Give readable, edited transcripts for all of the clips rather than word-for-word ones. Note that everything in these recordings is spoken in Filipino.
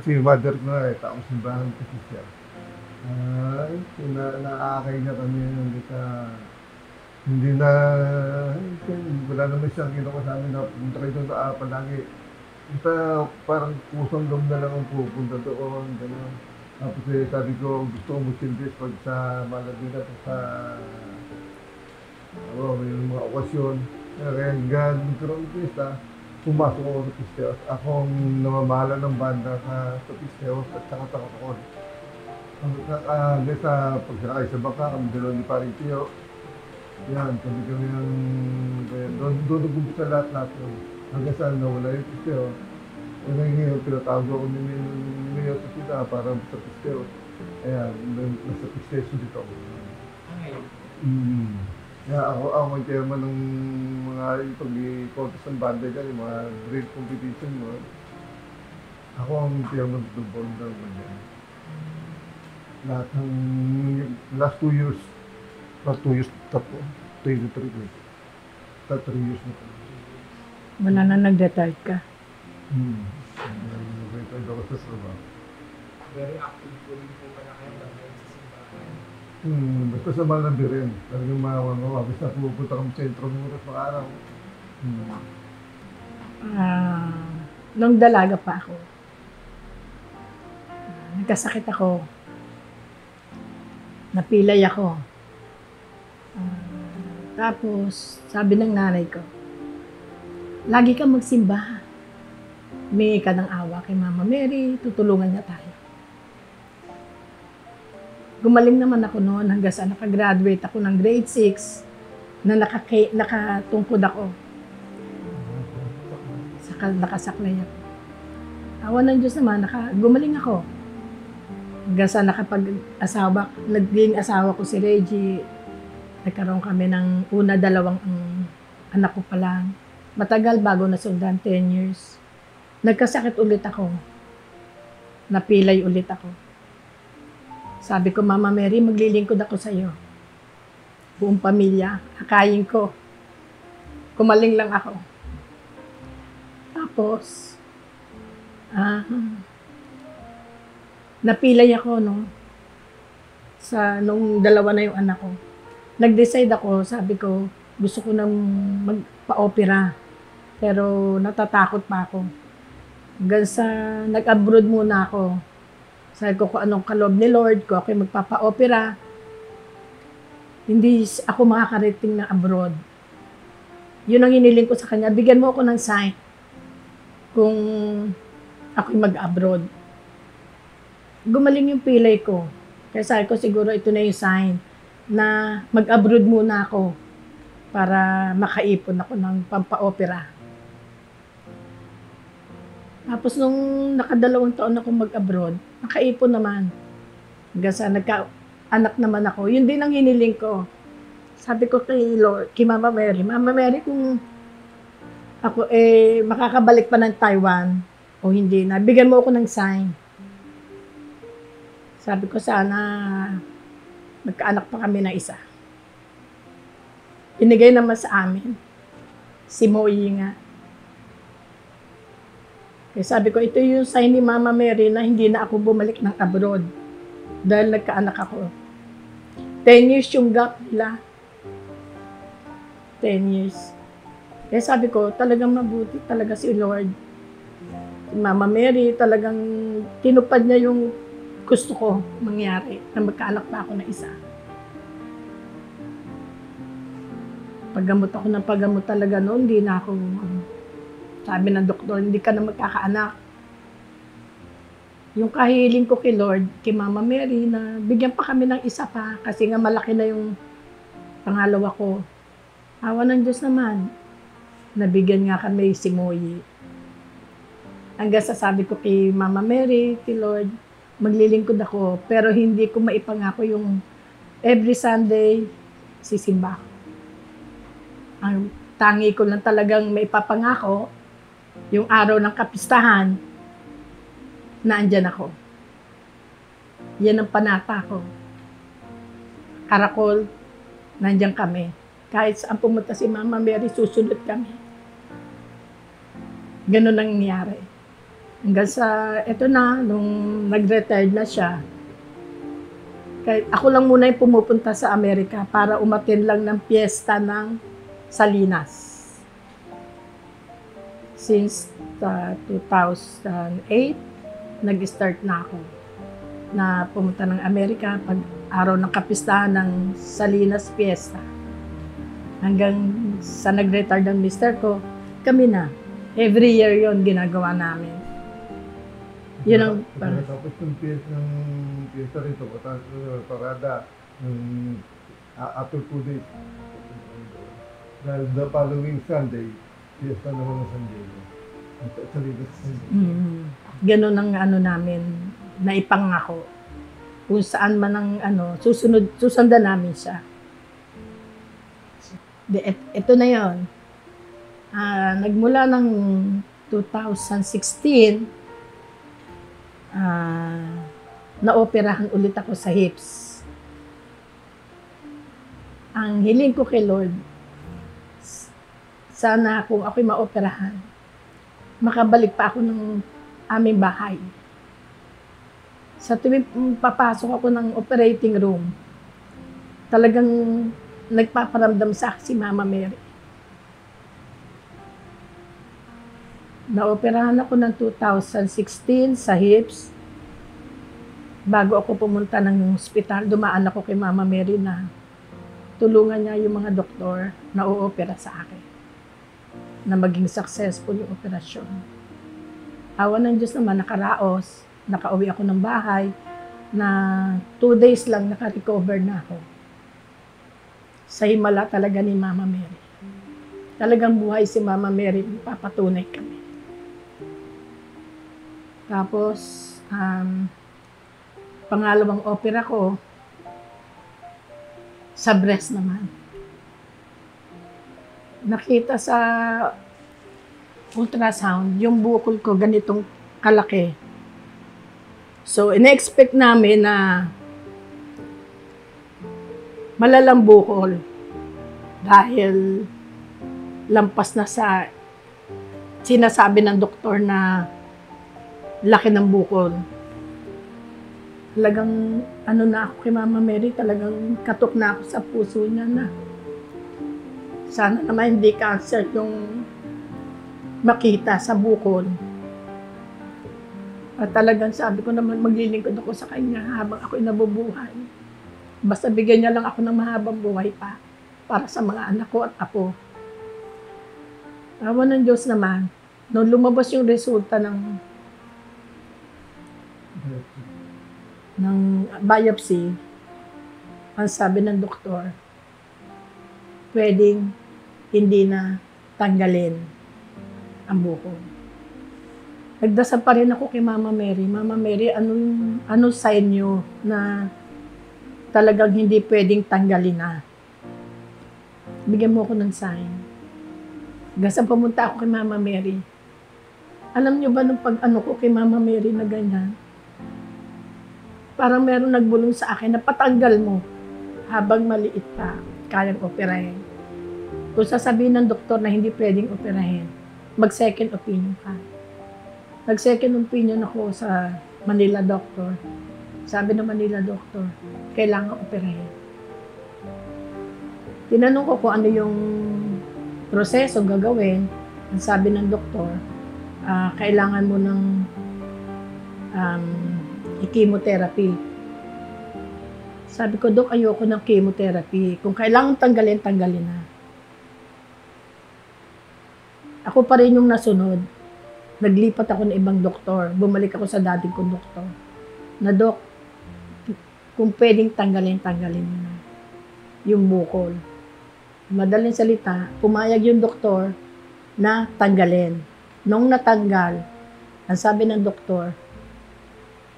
kasi yung mother ko nga taong simbahan kasi siya. Naakay na kami hanggang sa hindi na, wala naman siyang kinuha sa amin na punta kayo doon palagi. Basta parang kusang loob na lang ang pupunta doon, gano'n. Tapos sabi ko, gusto ko mag-silbis pag sa Malabina, pag sa, may mga okasyon. Kaya nagkaroon ng pista, pumasok ako sa Pisteos. Ako ang namamahala ng banda sa Pisteos at saka sa Cotacoon. Hanggang sa pagsakay sa bangka, kami dalawa ni Paring Tio. Yan, kami ang, doon nag-umpisa lahat yun. Hanggang sa nawala yung Pisteos. Ngayon, pinatawag ako ni Mayor sa sila para sa Pisteos. Ayan, nasa Pisteos dito ako. Kaya ako ang chairman ng mga pag-contest ng banda dyan, yung mga grade competition mo. Ako ang chairman ng board ng banda. Lahat ng last 2 years, last 2 years, 3 years na po. Wala na nag-retired ka? Nag-retired ako sa trabaho. Very active po rin po pala kayo dahil sa simbahan. Basta sa Malabi rin. Talagang mga basta pupunta kami sa sentro ng oras ng araw. Nung dalaga pa ako, nagkasakit ako. Napilay ako. Tapos, sabi ng nanay ko, lagi kang magsimba. Humingi ka ng awa kay Mama Mary, tutulungan niya tayo. Gumaling naman ako noon hanggang sa nakagraduate ako ng grade 6 na nakatungkod ako. Nakasaklay ako. Awa ng Diyos naman, gumaling ako. Hanggang sa nakapag-asawa, naging asawa ko si Reggie. Nagkaroon kami ng dalawang anak ko pa lang. Matagal bago nasundan, 10 years. Nagkasakit ulit ako. Napilay ulit ako. Sabi ko, Mama Mary, maglilingkod ako sa iyo. Buong pamilya, akayin ko. Kumaling lang ako. Tapos, napilay ako, nung dalawa na yung anak ko. Nag-decide ako, sabi ko, gusto ko nang magpa-opera. Pero natatakot pa ako. Hanggang sa nag-abroad muna ako. Sabi ko kung anong kaloob ni Lord, ko ako magpapa-opera. Hindi ako makakarating na abroad. Yun ang hiniling ko sa kanya. Bigyan mo ako ng sign kung ako'y mag-abroad. Gumaling yung pilay ko. Kaya sabi ko siguro ito na yung sign na mag-abroad muna ako para makaipon ako ng pampa-opera. Tapos nung nakadalawang taon ako mag-abroad, nakaipon naman. Hanggang sa nagka-anak naman ako. Yun din ang hiniling ko. Sabi ko kay Lord, kay Mama Mary, kung ako makakabalik pa ng Taiwan o hindi na, bigyan mo ako ng sign. Sabi ko sana magkaanak pa kami ng isa. Inigay naman sa amin. Si Moyi nga. Kaya sabi ko, ito yung sign ni Mama Mary na hindi na ako bumalik ng abroad. Dahil nagkaanak ako. 10 years yung gap nila. 10 years. Kaya sabi ko, talagang mabuti talaga si Lord. Si Mama Mary, talagang tinupad niya yung gusto ko mangyari na magkaanak pa ako na isa. Paggamot ako ng paggamot talaga noon, hindi na ako, sabi ng doktor, hindi ka na magkakaanak. Yung kahiling ko kay Lord, kay Mama Mary, na bigyan pa kami ng isa pa kasi nga malaki na yung pangalawa ko. Awa ng Diyos naman, nabigyan nga kami si Moyi. Hanggang sa sabi ko kay Mama Mary, kay Lord, maglilingkod ako, pero hindi ko maipangako yung every Sunday sisimba ako. Ang tangi ko lang talagang maipapangako, yung araw ng kapistahan, na andyan ako. Yan ang panata ko. Karakol, nandyan kami. Kahit saan pumunta si Mama Mary, susunod kami. Ganun ang nangyari. Hanggang sa, eto na, nung nag-retired na siya, kahit ako lang muna yung pumupunta sa Amerika para umattend lang ng piyesta ng Salinas. Since 2008, nag-start na ako na pumunta ng Amerika pag araw ng kapistahan ng Salinas Fiesta. Hanggang sa nag-retire ng mister ko, kami na. Every year yon ginagawa namin. Yun ang Tapos yung piyesta rito, parada, after 2 days. Dahil the following Sunday, piyesta naman ng San Diego. Sa Ligas Sunday. Ganun ang namin, naipangako. Kung saan man ang susundan namin siya. Ito na yon. Nagmula ng 2016, naoperahan ulit ako sa hips. Ang hiling ko kay Lord, sana kung ako'y maoperahan, makabalik pa ako ng aming bahay. Sa tuwing papasok ako ng operating room, talagang nagpaparamdam sa akin si Mama Mary. Naoperahan ako ng 2016 sa hips. Bago ako pumunta ng hospital, dumaan ako kay Mama Mary na tulungan niya yung mga doktor na uopera sa akin. Na maging successful yung operasyon. Awa ng Diyos naman, nakaraos. Nakauwi ako ng bahay na 2 days lang naka-recover na ako. Sa himala talaga ni Mama Mary. Talagang buhay si Mama Mary, papatunay kami. Tapos, pangalawang opera ko, sa breast naman. Nakita sa ultrasound, yung bukol ko ganitong kalaki. So, ina-expect namin na malalang bukol dahil lampas na sa sinasabi ng doktor na laki ng bukol. Talagang na ako kay Mama Mary, talagang katok na ako sa puso niya na sana naman hindi cancer yung makita sa bukol. At talagang sabi ko naman maglilingkod ako sa kanya habang ako'y nabubuhay. Basta bigyan niya lang ako ng mahabang buhay pa para sa mga anak ko at apo. Awa ng Diyos naman, nung lumabas yung resulta ng biopsy, ang sabi ng doktor, pwedeng hindi na tanggalin ang bukol. Nagdasal pa rin ako kay Mama Mary. Mama Mary, ano sign nyo na talagang hindi pwedeng tanggalin na? Bigyan mo ako ng sign. Hanggang pumunta ako kay Mama Mary. Alam nyo ba nung pag-ano ko kay Mama Mary na ganyan? Parang meron nagbulong sa akin na patanggal mo habang maliit pa, kayang operahin. Kung sasabihin ng doktor na hindi pwedeng operahin, mag-second opinion ka. Nag-second opinion ako sa Manila doctor. Sabi ng Manila doctor, kailangan operahin. Tinanong ko kung ano yung proseso gagawin. Ang sabi ng doktor, kailangan mo ng chemotherapy. Sabi ko, Dok, ayoko ng chemotherapy. Kung kailangan tanggalin, tanggalin na. Ako pa rin yung nasunod. Naglipat ako ng ibang doktor. Bumalik ako sa dating kong doktor. Na, Dok, kung pwedeng tanggalin, tanggalin na. Yung bukol. Madaling salita, pumayag yung doktor na tanggalin. Nung natanggal, ang sabi ng doktor,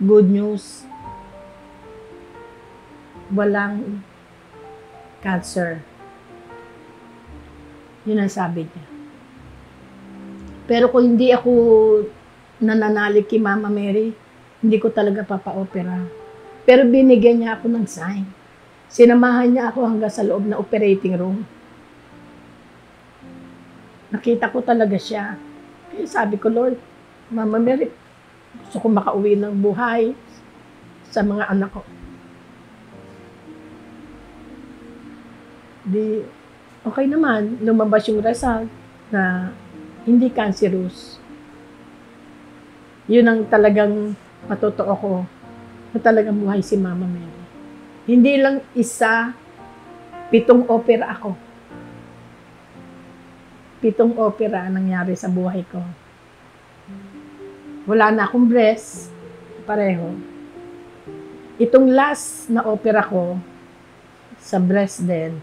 good news, walang cancer. Yun ang sabi niya. Pero kung hindi ako nananalig kay Mama Mary, hindi ko talaga papa-opera. Pero binigyan niya ako ng sign. Sinamahan niya ako hanggang sa loob na operating room. Nakita ko talaga siya. Kaya sabi ko, Lord, Mama Mary, Gusto ko makauwi ng buhay sa mga anak ko. Di, okay naman, lumabas yung result na hindi cancerous. Yun ang talagang matotoo ko na talagang buhay si Mama Mary. Hindi lang isa, 7 opera ako. 7 opera ang nangyari sa buhay ko. Wala na akong breast, pareho. Itong last na opera ko, sa breast din,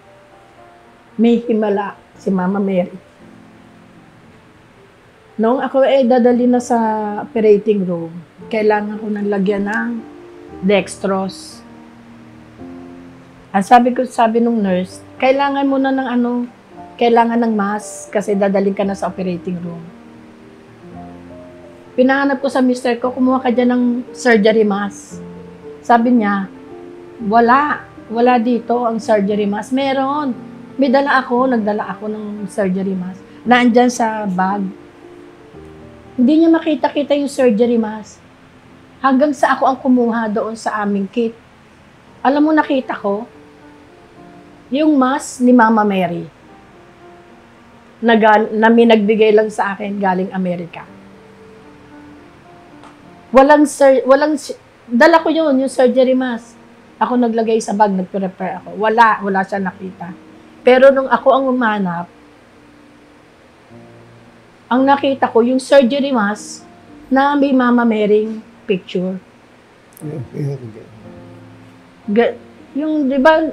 may himala si Mama Mary. Noong ako dadali na sa operating room, kailangan ko nang lagyan ng dextrose. Ang sabi nung nurse, kailangan mo na ng kailangan ng mask kasi dadaling ka na sa operating room. Pinahanap ko sa mister ko, kumuha ka dyan ng surgery mask. Sabi niya, wala dito ang surgery mask. Meron. May nagdala ako ng surgery mask. Naandyan sa bag. Hindi niya makita-kita yung surgery mask. Hanggang sa ako ang kumuha doon sa aming kit. Alam mo, nakita ko, yung mask ni Mama Mary na may nagbigay lang sa akin galing Amerika. Dala ko yun, yung surgery mask. Ako naglagay sa bag, nag-prepare ako. Wala siya nakita. Pero nung ako ang umanap, ang nakita ko, yung surgery mask na may Mama Mary picture. Yung, di ba,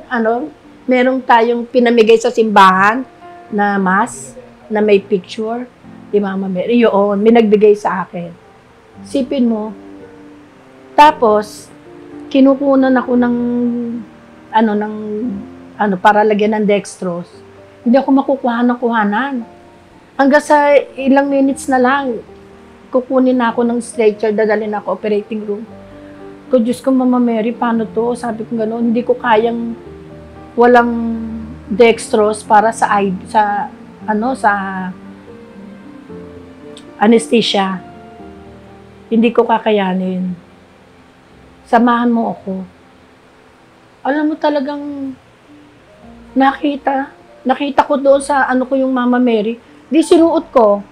merong tayong pinamigay sa simbahan na mask na may picture ni Mama Mary. Yun, may nagbigay sa akin. Sipin mo. Tapos, kinukunan ako ng para lagyan ng dextrose. Hindi ako makukuhanan. Hanggang sa ilang minutes na lang, kukunin na ako ng stretcher, dadalhin na ako operating room. Ko, Diyos ko, Mama Mary, paano to? Sabi ko gano'n, hindi ko kayang walang dextrose para sa anesthesia. Hindi ko kakayanin. Samahan mo ako. Alam mo talagang nakita ko doon sa ko yung Mama Mary. Di sinuot ko.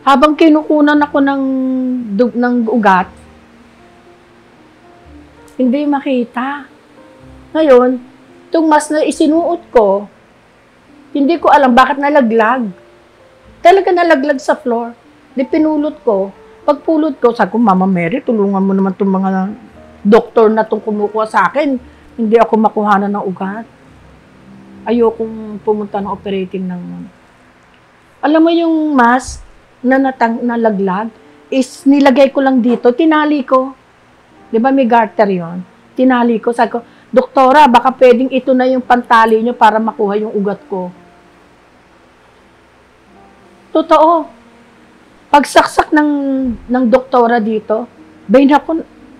Habang kinukunan ako ng ugat, hindi makita. Ngayon, itong mask na isinuot ko, hindi ko alam bakit nalaglag. Talaga nalaglag sa floor. Di pinulot ko. Pagpulot ko, sabi ko, Mama Mary, tulungan mo naman itong mga doktor na itong kumukuha sa akin. Hindi ako makuhanan ng ugat. Ayokong pumunta ng operating ng... Alam mo yung mask na nalaglag, is nilagay ko lang dito, tinali ko. Di ba may garter yon? Tinali ko, sabi ko, Doktora, baka pwedeng ito na yung pantali nyo para makuha yung ugat ko. Totoo. Pagsaksak ng doktora dito,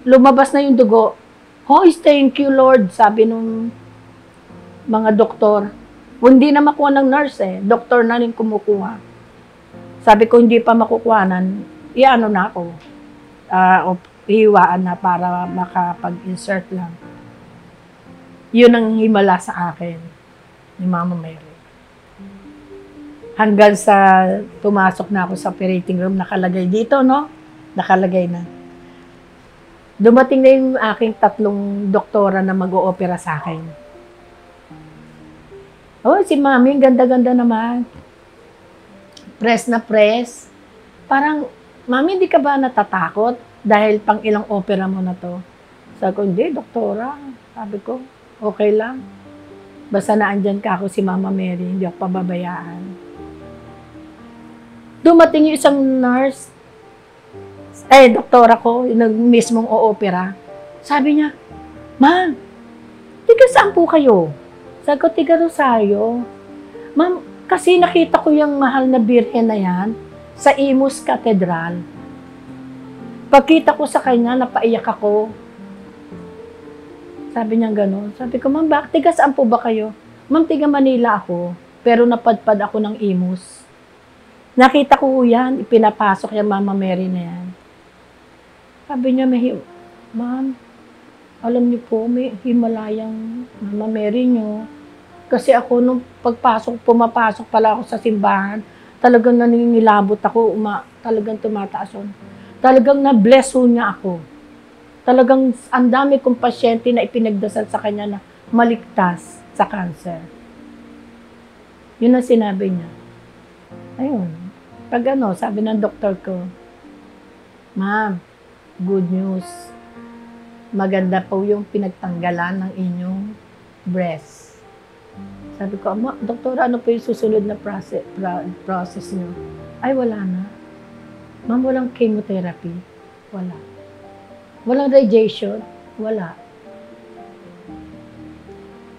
lumabas na yung dugo. Hoy, thank you, Lord, sabi nung mga doktor. Hindi na makuha ng nurse doktor na rin kumukuha. Sabi ko, hindi pa makukuhanan, na ako. Hiwaan na para makapag-insert lang. Yun ang himala sa akin ni Mama Mary. Hanggang sa pumasok na ako sa operating room, nakalagay dito, no? Nakalagay na. Dumating na yung aking 3 doktora na mag-o-opera sa akin. Oh, si Mami, ganda-ganda naman. Press na press. Parang, Mami, hindi ka ba natatakot? Dahil pang ilang opera mo na to. Sabi ko, hindi, doktora. Sabi ko, okay lang. Basta naandyan ka ako si Mama Mary, hindi ako pababayaan. Dumating yung isang nurse, doktora ko, yung mismong o-opera. Sabi niya, Ma'am, tiga saan po kayo? Sabi ko, tiga Rosario. Ma'am, kasi nakita ko yung mahal na birhen na yan sa Imus Cathedral. Pagkita ko sa kanya, napaiyak ako. Sabi niya gano'n. Sabi ko, Ma'am, tiga saan po ba kayo? Ma'am, tiga Manila ako, pero napadpad ako ng Imus. Nakita ko yan, ipinapasok yung Mama Mary na yan. Sabi niya, ma'am, alam niyo po, may Himalayang Mama Mary niyo. Kasi ako, nung pumapasok pala ako sa simbahan, talagang naningilabot ako, talagang tumataas yun. Talagang na-bless ho niya ako. Talagang ang dami kong pasyente na ipinagdasal sa kanya na maligtas sa cancer. Yun ang sinabi niya. Ayun. Pag sabi ng doktor ko, ma'am, good news. Maganda po yung pinagtanggalan ng inyong breast. Sabi ko, doktor, ano po yung susunod na process niyo? Ay, wala na. Ma'am, walang chemotherapy? Wala. Walang radiation? Wala.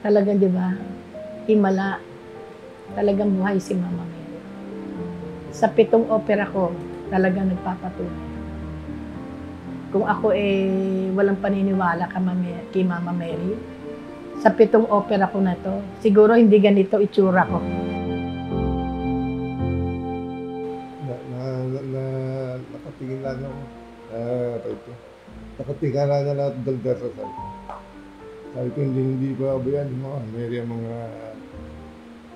Talagang, di ba? Himala. Talagang buhay si Mama Mary. Sa 7 opera ko, talagang nagpapatunay. Kung ako walang paniniwala kay Mama Mary, sa 7 opera ko na to, siguro hindi ganito itsura ko. Nakatingin lang ako. Nakatingin lang na lahat ng dasal. Sabi ko, hindi pa ba yan, mga Mary, ang mga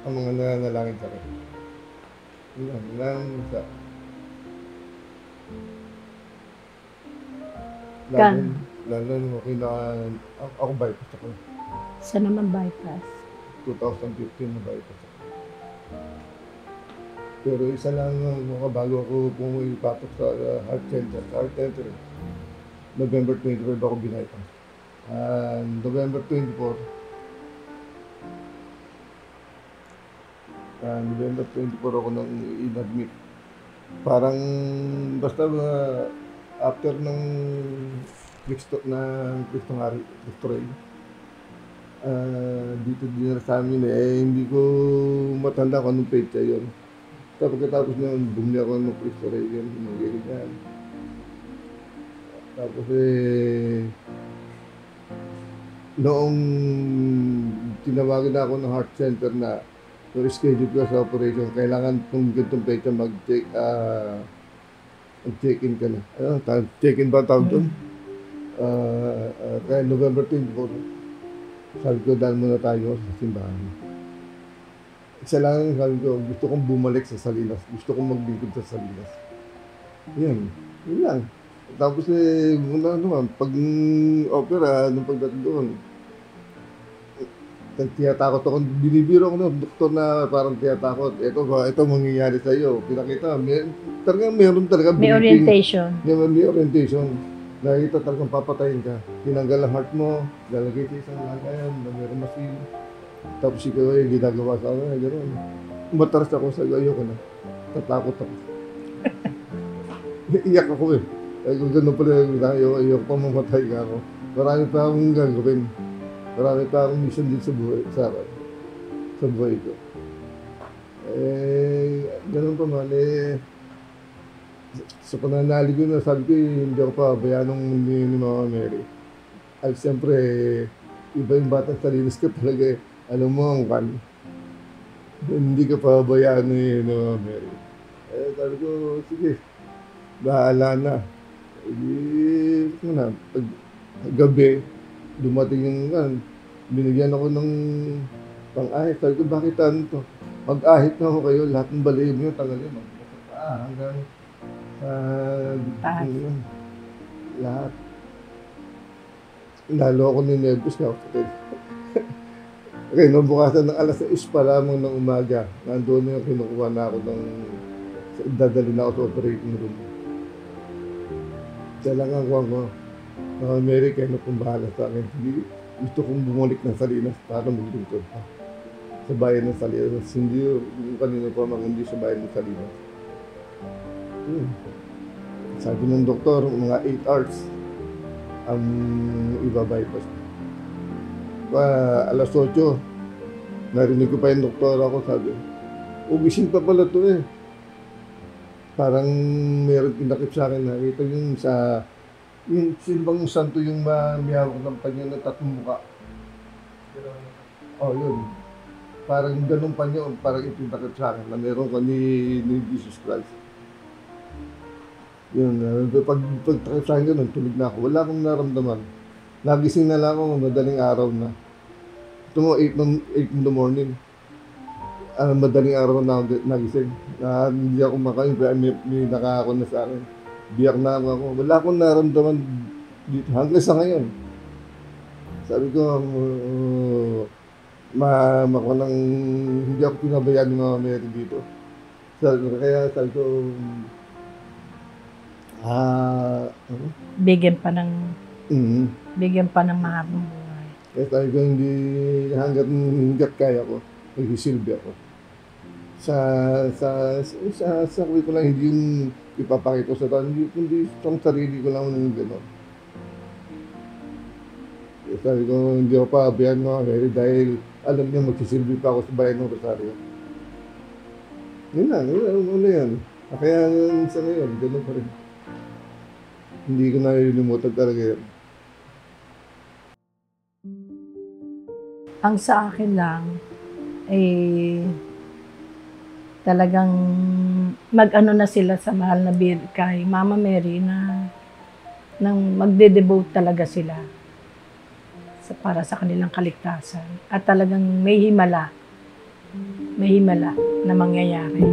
nananalangin sa akin. Yan lang sa... Lalo nung ako bypass ako. Saan naman bypass? 2015 na bypass ako. Pero isa lang bago ako pumipatok sa heart center. November 25 ako bypass. November 24 ako nang in-admit. Parang basta after ng Cristo Rey, dito din sa amin hindi ko matanda kung anong petsa yun. Pagkatapos nyo, bumili ako ng Cristo Rey, ganyan. Tapos noong tinawagan na ako ng heart center na schedule ko sa operation, kailangan kung ganitong petsa mag-check-in ka na. Check-in ba tawag doon? Kaya November 24, sabi ko, dahil muna tayo sa simbahan. Isa lang, sabi ko, gusto kong bumalik sa Salinas. Gusto kong maglingkod sa Salinas. Yun lang. Tapos pag opera, nung pagdating doon, tiyatakot ako, binibiro ako ng doktor na parang tiyatakot. Ito mangyayari sa iyo. Pinakita, meron talaga may orientation. May orientation. Nakita talagang papatayin ka. Tinanggal ang heart mo, lalagay sa isang lagayan, na meron machine. Tapos ikaw ginagawa sa akin, gano'n. Mataras ako sa ayoko na. Tatakot ako. Iyak ako kung gano'n pala, ayoko pa mamatay ka ako. Marami pa akong gagawin. Marami pa akong mission din sa buhay ko. Ganun pa man, sa pananali ko na sabi ko, hindi ako pabayaan ni Mama Mary. At siyempre, iba yung batang Salinas ka talaga alam mo ang kan. Hindi ka pabayaan ni Mama Mary. Sabi ko, sige, bahala na. Pag gabi, dumating yung binigyan ako ng pang-ahit. Sabi ko, bakit to? Mag-ahit na ako kayo, lahat ng balayo nyo, tagalin mo. Hanggang lahat. Lalo ako ninervous na ako. Okay, nung bukasan ng alas 6 pa lamang ng umaga, nandoon yung kinukuha na ako dadali na ako sa operating room. Siya lang ang kuha ko. Mary, kayo na kung bahala sa akin. Gusto kong bumalik ng Salinas para maglingkod pa. Sa bayan ng Salinas. Hindi yung kanina pa hindi sa bayan ng Salinas. Sabi ng doktor, mga 8 hours ang iba-bypass. Alas 8, narinig ko pa yung doktor ako, sabi, gising pa pala to Parang meron pinakip sa akin, nakita yung simbang santo yung miyawak ng panyo na 3 mukha. Yun. Parang ganun panyo, parang ipinakip sa akin na meron ka ni Jesus Christ. Yun, pag sa akin ganun, tulog na ako. Wala akong naramdaman. Nagising na lang ako, madaling araw na. Ito mo, 8 in the morning. Madaling araw na ako nagising. Hindi ako makain, kaya may nakako na sa akin. Biyak na ako. Wala akong naramdaman dito hanggang sa ngayon. Sabi ko, hindi ako pinabayaan ng mga Mary dito. Kaya sabi ko, Bigyan pa ng mm, bigyan pa ng mahabang buhay. kaya sabi ko, hindi hanggat kaya ko, nagsisilbi ako. Sa ko lang, hindi yung ipapakita ko sa tao, kundi itong sarili ko lang yung gano'n. Sabi ko, hindi ako pabayaan mga Mary dahil alam niya magsisilbi pa ako sa bayan ng Rosario. Yun lang, yan. Kaya sa ngayon, gano'n pa rin. Hindi ko nalilimutan talaga yun. Ang sa akin lang, talagang mag-ano na sila sa mahal na kay Mama Mary na nang magde-devote talaga sila para sa kanilang kaligtasan. At talagang may himala na mangyayari.